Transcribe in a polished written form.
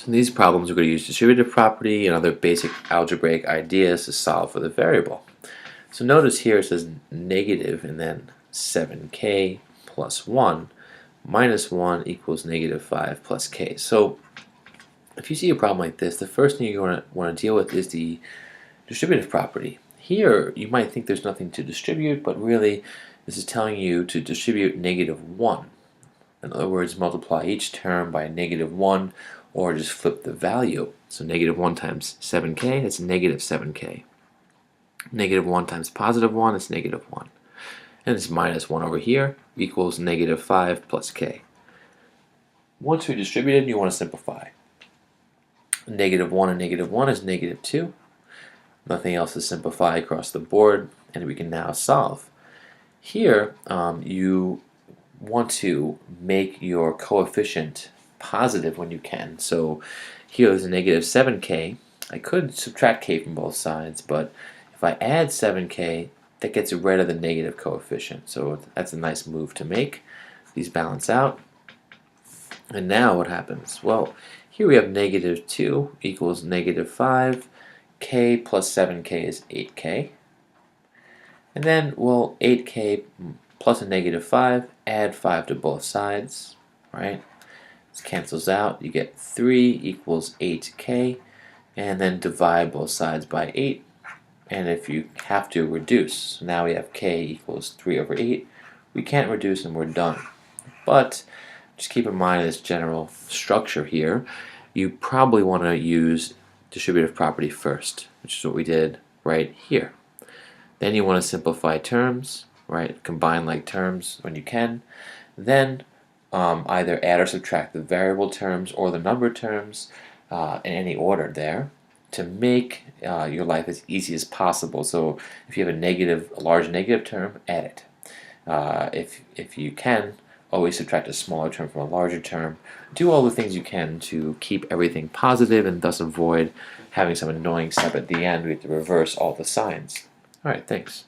So in these problems, we're going to use distributive property and other basic algebraic ideas to solve for the variable. So notice here it says negative and then 7k plus 1 minus 1 equals negative 5 plus k. So if you see a problem like this, the first thing you're going to want to deal with is the distributive property. Here, you might think there's nothing to distribute, but really this is telling you to distribute negative 1. In other words, multiply each term by negative 1 or just flip the value. So negative 1 times 7k, that's negative 7k. Negative 1 times positive 1 is negative 1. And it's minus 1 over here equals negative 5 plus k. Once we distributed, you want to simplify. Negative 1 and negative 1 is negative 2. Nothing else to simplify across the board, and we can now solve. Here, you want to make your coefficient positive when you can. So here is a negative 7k. I could subtract k from both sides, but if I add 7k, that gets rid of the negative coefficient. So that's a nice move to make. These balance out. And now what happens? Well, here we have negative 2 equals negative 5. K plus 7k is 8k. And then we'll 8k plus a negative 5, add 5 to both sides, right? This cancels out. You get 3 equals 8k, and then divide both sides by 8. And if you have to, reduce. So now we have k equals 3 over 8. We can't reduce and we're done. But just keep in mind this general structure here. You probably want to use distributive property first, which is what we did right here. Then you want to simplify terms, right? Combine like terms when you can. Then either add or subtract the variable terms or the number terms in any order there to make your life as easy as possible. So if you have a large negative term, add it. If you can, always subtract a smaller term from a larger term. Do all the things you can to keep everything positive and thus avoid having some annoying step at the end. We have to reverse all the signs. Alright, thanks.